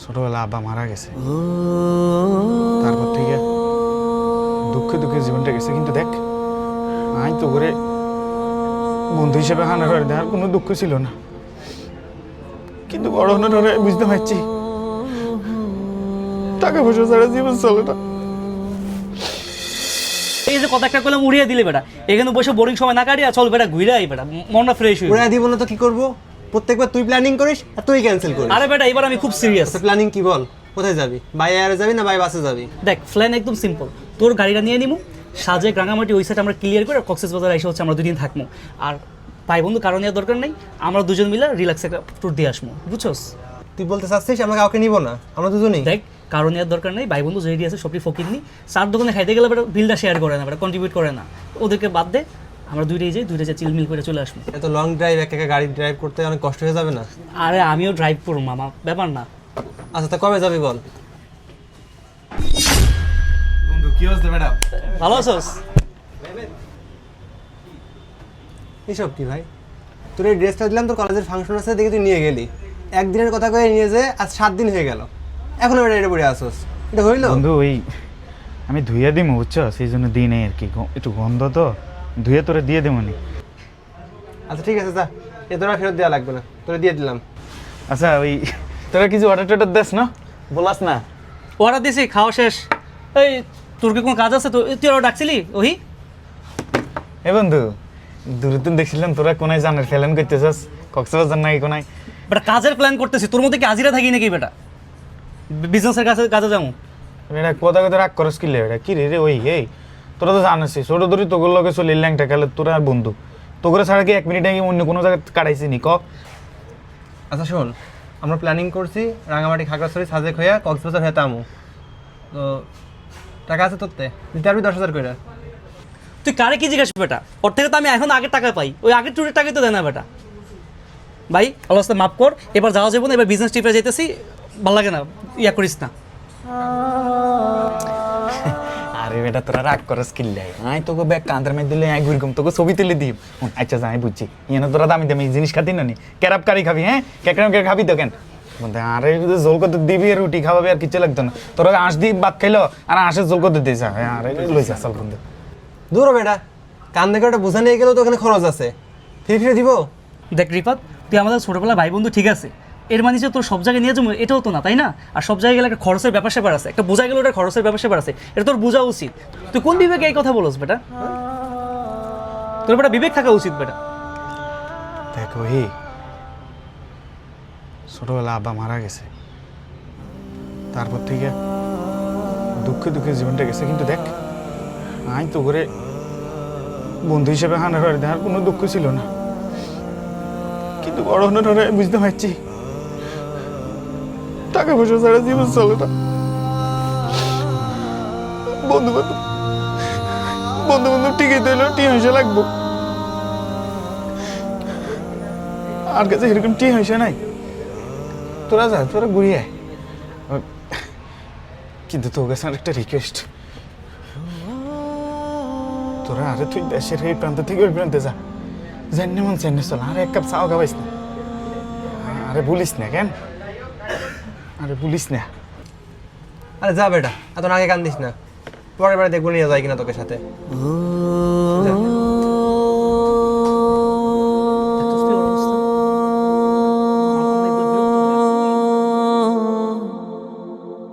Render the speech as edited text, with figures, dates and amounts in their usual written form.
ছোটবেলা আব্বা মারা গেছে, তারপর থেকে দুঃখে দুঃখে জীবনটা গেছে। কিন্তু দেখ, আমি তো করে বন্ধু হিসেবে হানার হয়ে দেওয়ার কোনো দুঃখ ছিল না, কিন্তু বড় হওয়ার পরে বুঝতে পারছি টাকা পয়সা ছাড়া জীবন চলে না। এই যে কথা একটা করলাম উড়িয়ে দিলে বেটা, এখানে বসে বোরিং সময় না কাটিয়ে চল বেটা ঘুরে আই বেটা, মনটা ফ্রেশ হয়ে ওরা দিব না তো কি করবো? প্রত্যেকবার তুই প্ল্যানিং করিস আর তুই ক্যান্সেল করিস। আরে বেটা এবার আমি খুব সিরিয়াস। প্ল্যানিং কি বল? কোথায় যাবি? বাই এয়ারে যাবি না বাই বাসে যাবি? দেখ প্ল্যান একদম সিম্পল, তোর গাড়িটা নিয়ে নিবো, সাজেক রাঙামাটি ওই সাইড আমরা ক্লিয়ার করে কক্সবাজার এসে হচ্ছে আমরা 2 দিন থাকবো। আর ভাই বন্ধু কারণ নেওয়ার দরকার নেই, আমরা দুজন মিলে রিল্যাক্স একটা ট্যুর দিয়ে আসবো, বুঝছস? তুই বলতে চাচ্ছিস আমরা কাউকে নিব না, আমরা দুজনেই? দেখ কারণ নেওয়ার দরকার নেই, ভাই বন্ধু যেটি আছে সবটি ফকির নি, চার দোকানে খাইতে গেলে বেটা বিলটা শেয়ার করে না, বেটা কন্ট্রিবিউট করে না, ওদেরকে বাদ দে, আমরা দুইটাই যাই চিলমিল করে চলে আসবো। এত লং ড্রাইভ একা একা গাড়ি ড্রাইভ করতে অনেক কষ্ট হয়ে যাবে না? আরে আমিও ড্রাইভ করবো মামা, ব্যাপার না। আচ্ছা তা কবে যাবি বল? বন্ধু কি হচ্ছে ম্যাডাম? ভালো আছোস? এইসব কি ভাই? তোর এই ড্রেসটা দিলাম, তোর কলেজের ফাংশন আছে দেখে তুই নিয়ে গেলি, একদিনের কথা কয়ে নিয়ে যে আজ 7 দিন হয়ে গেল, এখনো এটা পড়ে আসোস, এটা হইলো? বন্ধু ওই আমি ধুয়ে দিব, বুঝছো, সেই জন্য দিই নেই আর কি, একটু গন্ধ তো, ধুয়ে তোরে দিয়ে দেবো নি। আচ্ছা ঠিক আছে, যা, এ তোরা ফেরত দেওয়া লাগবে না, তোরা দিয়ে দিলাম। আচ্ছা ওই তোরা কিছু অর্ডার টর্ডার দেস না, বলাস না? অর্ডার দিছি, খাওয়া শেষ। এই তোর কি কোনো কাজ আছে? তুই আরও ডাকছিলি ওহি? এ বন্ধু, দূরে তো দেখছিলাম তোরা কোনায় জানার ফেলেন করতেছস, কক্সবাজার নাকি কোনায়? বেটা কাজের প্ল্যান করতেছি, তোর মধ্যে কি হাজিরা থাকি নাকি বেটা? বিজনেসের কাজে যাবো। এটা কথা কথা রাগ করস কিলে, এটা কি রে ওই এই তোরা তো জানাস ছোট ধরি তোগুর লগে চলি ল্যাংটা খেলে, তোরা বন্ধু তোগুলো ছাড়া কি 1 মিনিট আগে অন্য কোনো জায়গায় কাটাইছি নি ক? আচ্ছা শোন, আমরা প্ল্যানিং করছি রাঙামাটি খাগড়াছড়ি সাজেক হইয়া কক্সবাজার হয়ে তামু, তো টাকা আছে তোরতে? দিতে পারবি 10,000 করে? তুই কারে কি জিজ্ঞাসা বেটা? ওর থেকে তো আমি এখন আগের টাকা পাই, ওই আগের ট্যুরের টাকাই তো দেয় না বেটা। ভাই আল্লাহ মাফ কর, এবার যাওয়া যাবো না, এবার বিজনেস ট্রিপে যেতেছি, ভালো লাগে না, ইয়া করিস না। আরে বেটা তোরা রাগ করস কিলে, আই তোকে ব্যাগ কাঁধের মধ্যে দিলে আই ঘুরকম তোকে ছবি তুলে দিব। আচ্ছা যাই বুঝছি, ইয়ে তোরা দামি দামি জিনিস খাতি না নি, ক্যারাপ কারি খাবি, হ্যাঁ কেকরাম কে খাবি তো কেন? আরে জোল করতে দিবি, রুটি খাওয়াবি, আর কিছু লাগতো না, তোরা আঁশ দিয়ে ভাত খাইলো আর আঁশের জোল করতে দিয়েছে। আরে লইছে আসল বন্ধু। দূর বেটা, কান দেখে ওটা বোঝা নিয়ে গেলেও তো ওখানে খরচ আছে, ফিরে দিব? দেখ রিফাত, তুই আমাদের ছোটবেলা ভাই বন্ধু ঠিক আছে, এর মানে যে তোর সব জায়গায় নিয়ে যাবো এটাও তো না, তাই না? আর সব জায়গায় গেলে একটা খরচের ব্যাপার স্যাপার আছে, একটা বোঝা গেলে ওটা খরচের ব্যাপার স্যাপার আছে, এটা তোর বোঝা উচিত। তুই কোন বিবেকে এই কথা বলস বেটা? তোর বেটা বিবেক থাকা উচিত বেটা। দেখো হি, ছোটবেলা আব্বা মারা গেছে, তারপর থেকে দুঃখে দুঃখে জীবনটা গেছে। কিন্তু দেখ, আমি তো করে বন্ধু হিসেবে হানার হয়ে দেওয়ার কোনো দুঃখ ছিল না, কিন্তু বড় হওয়ার পরে বুঝতে পারছি টাকা পয়সা ছাড়া জীবন চলে না। বন্ধু বান্ধব বন্ধু বান্ধব টিকে দিলেও টি হইসা লাগবো, আর কাছে এরকম টি হইসা নাই। তোরা যা, তোরা ঘুরিয়ে আয়, কিন্তু তোর কাছে একটা রিকোয়েস্ট, তোরা আরে তুই দেশের এই প্রান্ত থেকে ওই প্রান্তে যা, জানি মন চেন্নাই চল, আরে 1 কাপ চাও খাবাইস না, আরে বলিস না কেন, আরে বলিস না। আরে যা বেটা, এত আগে কান্দিস না, পরের বারে দেখবো নিয়ে যায় কিনা তোকে সাথে।